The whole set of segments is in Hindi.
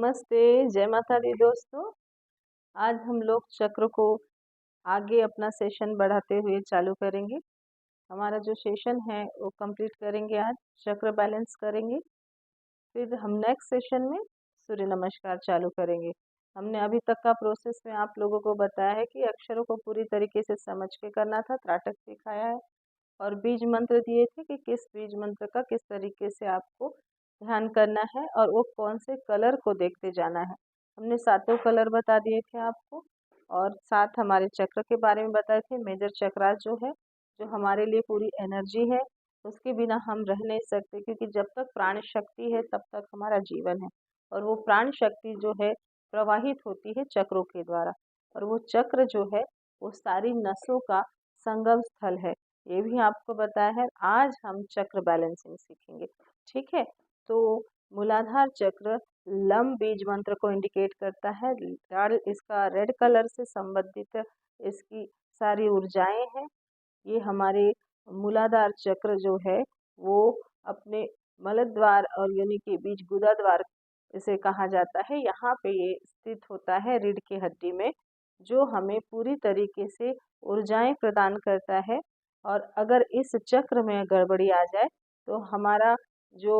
नमस्ते, जय माता दी दोस्तों। आज हम लोग चक्र को आगे अपना सेशन बढ़ाते हुए चालू करेंगे। हमारा जो सेशन है वो कंप्लीट करेंगे आज, चक्र बैलेंस करेंगे। फिर हम नेक्स्ट सेशन में सूर्य नमस्कार चालू करेंगे। हमने अभी तक का प्रोसेस में आप लोगों को बताया है कि अक्षरों को पूरी तरीके से समझ के करना था, त्राटक सिखाया है और बीज मंत्र दिए थे कि किस बीज मंत्र का किस तरीके से आपको ध्यान करना है और वो कौन से कलर को देखते जाना है। हमने 7 कलर बता दिए थे आपको और 7 हमारे चक्र के बारे में बताए थे। मेजर चक्रास जो है, जो हमारे लिए पूरी एनर्जी है, उसके बिना हम रह नहीं सकते, क्योंकि जब तक प्राण शक्ति है तब तक हमारा जीवन है। और वो प्राण शक्ति जो है प्रवाहित होती है चक्रों के द्वारा, और वो चक्र जो है वो सारी नसों का संगम स्थल है। ये भी आपको बताया है। आज हम चक्र बैलेंसिंग सीखेंगे, ठीक है। तो मूलाधार चक्र लम बीज मंत्र को इंडिकेट करता है। इसका रेड कलर से संबंधित इसकी सारी ऊर्जाएं हैं। ये हमारे मूलाधार चक्र जो है वो अपने मलद्वार और योनि के बीच गुदा द्वार इसे कहा जाता है, यहाँ पे ये स्थित होता है रीढ़ की हड्डी में, जो हमें पूरी तरीके से ऊर्जाएं प्रदान करता है। और अगर इस चक्र में गड़बड़ी आ जाए तो हमारा जो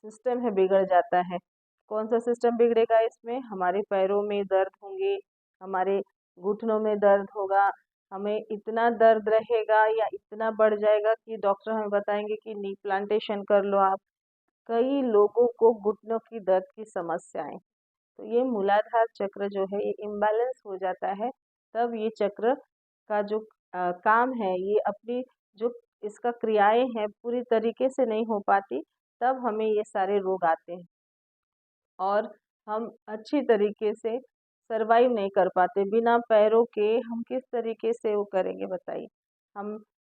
सिस्टम है बिगड़ जाता है। कौन सा सिस्टम बिगड़ेगा इसमें? हमारे पैरों में दर्द होंगे, हमारे घुटनों में दर्द होगा, हमें इतना दर्द रहेगा या इतना बढ़ जाएगा कि डॉक्टर हमें बताएंगे कि नी प्लांटेशन कर लो आप। कई लोगों को घुटनों की दर्द की समस्याएं, तो ये मूलाधार चक्र जो है ये इम्बैलेंस हो जाता है। तब ये चक्र का जो काम है, ये अपनी जो इसका क्रियाएं हैं पूरी तरीके से नहीं हो पाती, तब हमें ये सारे रोग आते हैं और हम अच्छी तरीके से सरवाइव नहीं कर पाते। बिना पैरों के हम किस तरीके से वो करेंगे बताइए।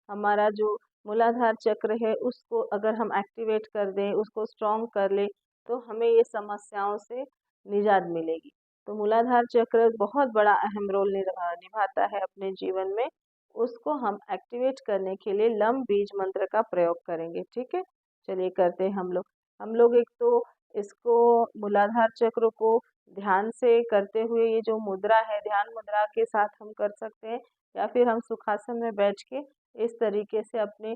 हमारा जो मूलाधार चक्र है उसको अगर हम एक्टिवेट कर दें, उसको स्ट्रॉन्ग कर ले, तो हमें ये समस्याओं से निजात मिलेगी। तो मूलाधार चक्र बहुत बड़ा अहम रोल निभाता है अपने जीवन में। उसको हम एक्टिवेट करने के लिए लम बीज मंत्र का प्रयोग करेंगे, ठीक है। चलिए करते हैं हम लोग एक तो इसको मूलाधार चक्र को ध्यान से करते हुए, ये जो मुद्रा है ध्यान मुद्रा के साथ हम कर सकते हैं, या फिर हम सुखासन में बैठ के इस तरीके से अपने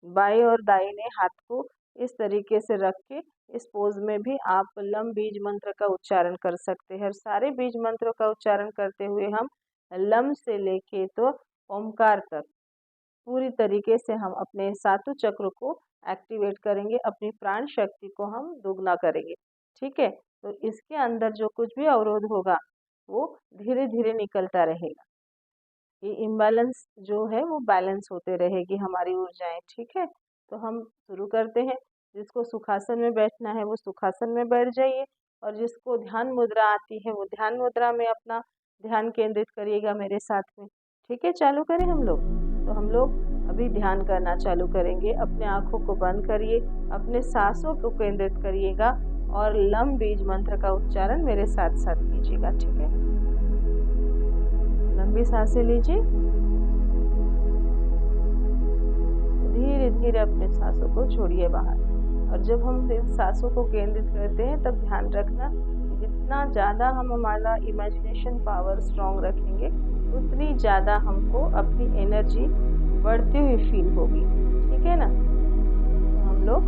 बाएं और दाहिने हाथ को इस तरीके से रख के इस पोज में भी आप लम बीज मंत्र का उच्चारण कर सकते हैं। और सारे बीज मंत्रों का उच्चारण करते हुए हम लम से लेके तो ओमकार तक पूरी तरीके से हम अपने 7 चक्र को एक्टिवेट करेंगे, अपनी प्राण शक्ति को हम दोगुना करेंगे, ठीक है। तो इसके अंदर जो कुछ भी अवरोध होगा वो धीरे धीरे निकलता रहेगा। ये इम्बैलेंस जो है वो बैलेंस होते रहेगी हमारी ऊर्जाएं, ठीक है। तो हम शुरू करते हैं। जिसको सुखासन में बैठना है वो सुखासन में बैठ जाइए, और जिसको ध्यान मुद्रा आती है वो ध्यान मुद्रा में अपना ध्यान केंद्रित करिएगा मेरे साथ में, ठीक है। चालू करें हम लोग। तो हम लोग अभी ध्यान करना चालू करेंगे। अपने आँखों को बंद करिए, अपने सांसों को केंद्रित करिएगा और लम बीज मंत्र का उच्चारण मेरे साथ साथ कीजिएगा, ठीक है। लंबी सांसें लीजिए, धीरे धीरे अपने सांसों को छोड़िए बाहर। और जब हम सांसों को केंद्रित करते हैं तब ध्यान रखना, जितना ज़्यादा हम हमारा इमेजिनेशन पावर स्ट्रॉन्ग रखेंगे उतनी ज़्यादा हमको अपनी एनर्जी बढ़ती हुई फील होगी, ठीक है ना। तो हम लोग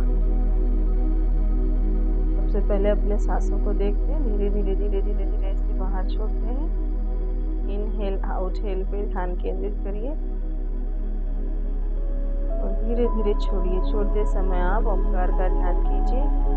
सबसे पहले अपने सांसों को देखते हैं, धीरे धीरे धीरे धीरे धीरे इसे बाहर छोड़ते हैं। इनहेल आउटहेल पे ध्यान केंद्रित करिए और धीरे धीरे छोड़िए। छोड़ते समय आप ओमकार का ध्यान कीजिए।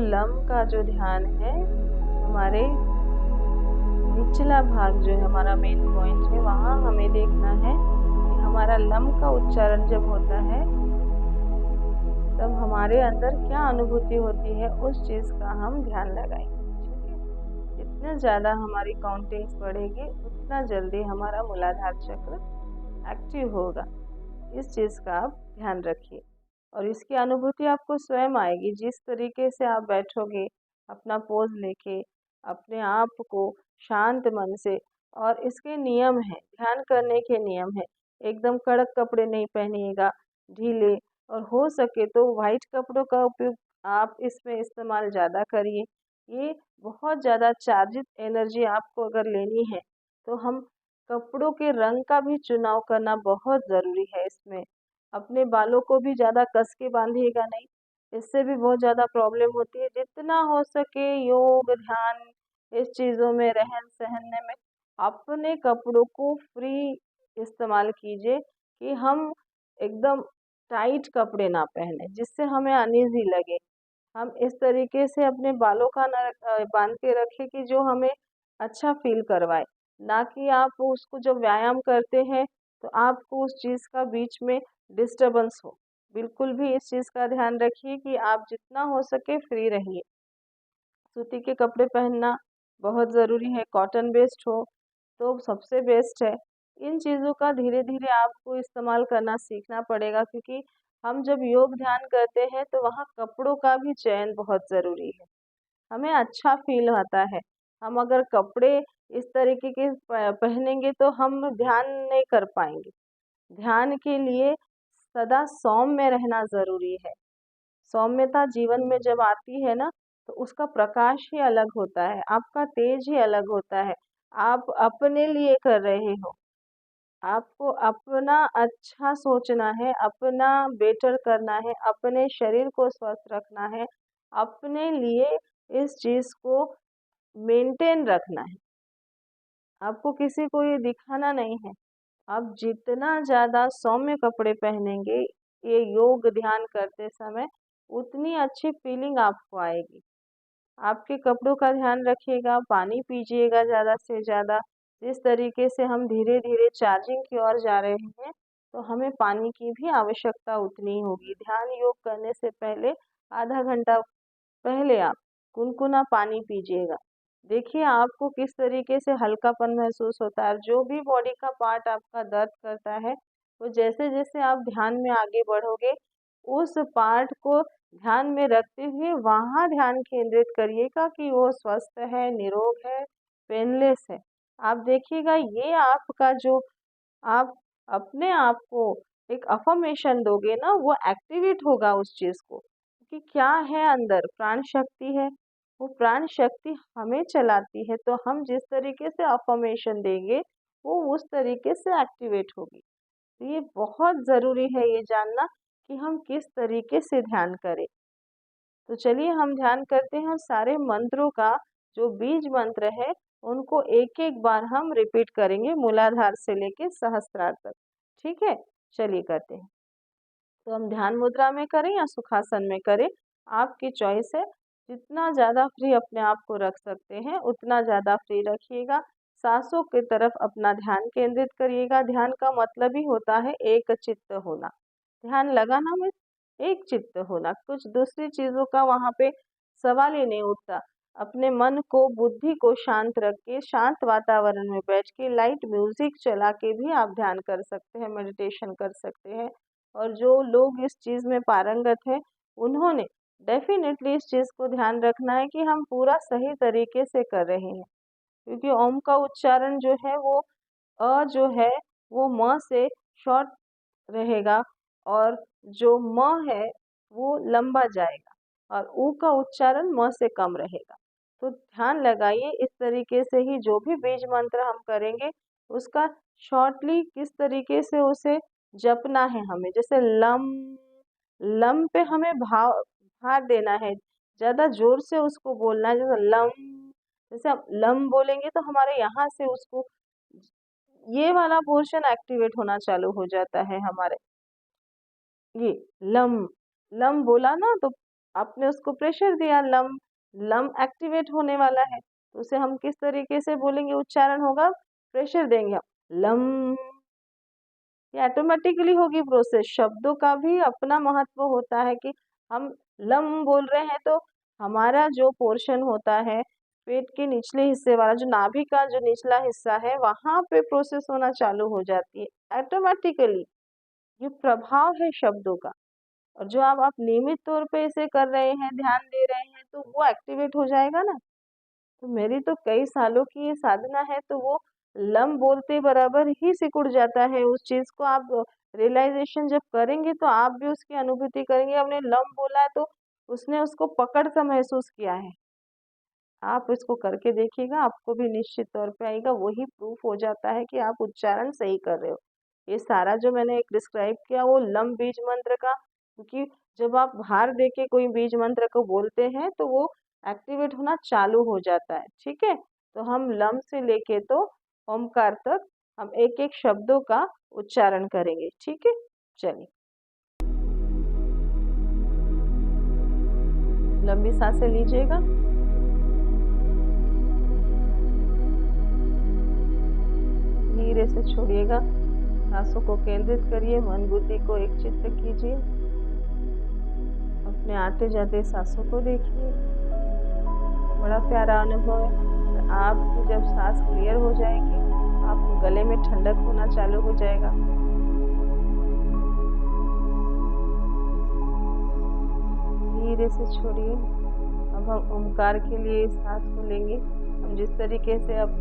लम का जो ध्यान है, हमारे निचला भाग जो है हमारा मेन पॉइंट है, वहाँ हमें देखना है कि हमारा लम का उच्चारण जब होता है तब हमारे अंदर क्या अनुभूति होती है उस चीज़ का हम ध्यान लगाएंगे। ठीक है, जितना ज़्यादा हमारी काउंटिंग्स बढ़ेगी उतना जल्दी हमारा मूलाधार चक्र एक्टिव होगा। इस चीज़ का आप ध्यान रखिए और इसकी अनुभूति आपको स्वयं आएगी। जिस तरीके से आप बैठोगे अपना पोज लेके अपने आप को शांत मन से, और इसके नियम हैं, ध्यान करने के नियम हैं। एकदम कड़क कपड़े नहीं पहनिएगा, ढीले, और हो सके तो वाइट कपड़ों का उपयोग आप इसमें इस्तेमाल ज़्यादा करिए। ये बहुत ज़्यादा चार्जित एनर्जी आपको अगर लेनी है तो हम कपड़ों के रंग का भी चुनाव करना बहुत ज़रूरी है इसमें। अपने बालों को भी ज़्यादा कस के बांधिएगा नहीं, इससे भी बहुत ज़्यादा प्रॉब्लम होती है। जितना हो सके योग, ध्यान, इस चीज़ों में, रहन-सहन में अपने कपड़ों को फ्री इस्तेमाल कीजिए कि हम एकदम टाइट कपड़े ना पहने जिससे हमें अनईज़ी लगे। हम इस तरीके से अपने बालों का बांध के रखें कि जो हमें अच्छा फील करवाए, ना कि आप उसको जब व्यायाम करते हैं तो आपको उस चीज़ का बीच में डिस्टरबेंस हो। बिल्कुल भी इस चीज़ का ध्यान रखिए कि आप जितना हो सके फ्री रहिए। सूती के कपड़े पहनना बहुत ज़रूरी है, कॉटन बेस्ड हो तो सबसे बेस्ट है। इन चीज़ों का धीरे-धीरे आपको इस्तेमाल करना सीखना पड़ेगा, क्योंकि हम जब योग ध्यान करते हैं तो वहाँ कपड़ों का भी चयन बहुत ज़रूरी है। हमें अच्छा फ़ील आता है। हम अगर कपड़े इस तरीके के पहनेंगे तो हम ध्यान नहीं कर पाएँगे। ध्यान के लिए सदा सौम्य रहना ज़रूरी है। सौम्यता जीवन में जब आती है ना तो उसका प्रकाश ही अलग होता है, आपका तेज ही अलग होता है। आप अपने लिए कर रहे हो, आपको अपना अच्छा सोचना है, अपना बेटर करना है, अपने शरीर को स्वस्थ रखना है, अपने लिए इस चीज़ को मेंटेन रखना है। आपको किसी को ये दिखाना नहीं है। आप जितना ज़्यादा सौम्य कपड़े पहनेंगे ये योग ध्यान करते समय, उतनी अच्छी फीलिंग आपको आएगी। आपके कपड़ों का ध्यान रखिएगा, पानी पीजिएगा ज़्यादा से ज़्यादा। जिस तरीके से हम धीरे-धीरे चार्जिंग की ओर जा रहे हैं, तो हमें पानी की भी आवश्यकता उतनी ही होगी। ध्यान योग करने से पहले आधा घंटा पहले आप गुनगुना पानी पीजिएगा। देखिए आपको किस तरीके से हल्कापन महसूस होता है। जो भी बॉडी का पार्ट आपका दर्द करता है, वो जैसे-जैसे आप ध्यान में आगे बढ़ोगे, उस पार्ट को ध्यान में रखते हुए वहाँ ध्यान केंद्रित करिएगा कि वो स्वस्थ है, निरोग है, पेनलेस है। आप देखिएगा ये आपका जो आप अपने आप को एक अफ़र्मेशन दोगे ना, वो एक्टिवेट होगा उस चीज़ को। कि क्या है अंदर, प्राण शक्ति है। वो प्राण शक्ति हमें चलाती है, तो हम जिस तरीके से अफ़र्मेशन देंगे, वो उस तरीके से एक्टिवेट होगी। तो ये बहुत ज़रूरी है ये जानना कि हम किस तरीके से ध्यान करें। तो चलिए हम ध्यान करते हैं, सारे मंत्रों का जो बीज मंत्र है उनको एक-एक बार हम रिपीट करेंगे मूलाधार से लेके सहस्त्रार तक। ठीक है? चलिए करते हैं। तो हम ध्यान मुद्रा में करें या सुखासन में करें, आपकी चॉइस है। जितना ज़्यादा फ्री अपने आप को रख सकते हैं उतना ज़्यादा फ्री रखिएगा। सांसों की तरफ अपना ध्यान केंद्रित करिएगा। ध्यान का मतलब ही होता है एक चित्त होना। ध्यान लगाना में एक चित्त होना, कुछ दूसरी चीज़ों का वहाँ पे सवाल ही नहीं उठता। अपने मन को, बुद्धि को शांत रख के, शांत वातावरण में बैठ के, लाइट म्यूज़िक चला के भी आप ध्यान कर सकते हैं, मेडिटेशन कर सकते हैं। और जो लोग इस चीज़ में पारंगत हैं, उन्होंने डेफ़िनेटली इस चीज़ को ध्यान रखना है कि हम पूरा सही तरीके से कर रहे हैं। क्योंकि ओम का उच्चारण जो है वो जो है वो म से शॉर्ट रहेगा, और जो म है वो लंबा जाएगा, और ऊ का उच्चारण म से कम रहेगा। तो ध्यान लगाइए, इस तरीके से ही जो भी बीज मंत्र हम करेंगे उसका शॉर्टली किस तरीके से उसे जपना है हमें। जैसे लम, लम पे हमें भार देना है, ज़्यादा ज़ोर से उसको बोलना है। जैसे लम, जैसे हम लम बोलेंगे तो हमारे यहाँ से उसको ये वाला पोर्शन एक्टिवेट होना चालू हो जाता है हमारे। ये लम, लम बोला ना तो आपने उसको प्रेशर दिया, लम, लम एक्टिवेट होने वाला है। तो उसे हम किस तरीके से बोलेंगे, उच्चारण होगा, प्रेशर देंगे हम लम। ये ऑटोमेटिकली होगी प्रोसेस। शब्दों का भी अपना महत्व होता है कि हम लम बोल रहे हैं तो हमारा जो पोर्शन होता है पेट के निचले हिस्से वाला, जो नाभि का जो निचला हिस्सा है, वहां पे प्रोसेस होना चालू हो जाती है ऑटोमेटिकली। ये प्रभाव है शब्दों का। और जो आप नियमित तौर पे इसे कर रहे हैं, ध्यान दे रहे हैं, तो वो एक्टिवेट हो जाएगा ना। तो मेरी तो कई सालों की ये साधना है, तो वो लम बोलते बराबर ही सिकुड़ जाता है। उस चीज को आप रियलाइजेशन जब करेंगे तो आप भी उसकी अनुभूति करेंगे। आपने लम बोला है तो उसने उसको पकड़ सा महसूस किया है। आप इसको करके देखिएगा, आपको भी निश्चित तौर पे आएगा। वही प्रूफ हो जाता है कि आप उच्चारण सही कर रहे हो। ये सारा जो मैंने एक डिस्क्राइब किया वो लम बीज मंत्र का, क्योंकि जब आप भार दे के कोई बीज मंत्र को बोलते हैं तो वो एक्टिवेट होना चालू हो जाता है। ठीक है, तो हम लम से लेके तो ओमकार तक हम एक एक शब्दों का उच्चारण करेंगे। ठीक है, चलिए। लंबी सांसें लीजिएगा। धीरे से छोड़िएगा। सांसों को केंद्रित करिए, मन बुद्धि को एक चित्त कीजिए। अपने आते जाते सांसों को देखिए। बड़ा प्यारा अनुभव है। आपकी जब सांस क्लियर हो जाएगी, आपको गले में ठंडक होना चालू हो जाएगा। धीरे से छोड़िए। अब हम ओमकार के लिए सांस को लेंगे। हम जिस तरीके से अब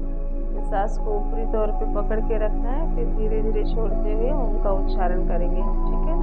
सांस को ऊपरी तौर पे पकड़ के रखना है, फिर धीरे धीरे छोड़ते हुए ओम का उच्चारण करेंगे हम। ठीक है।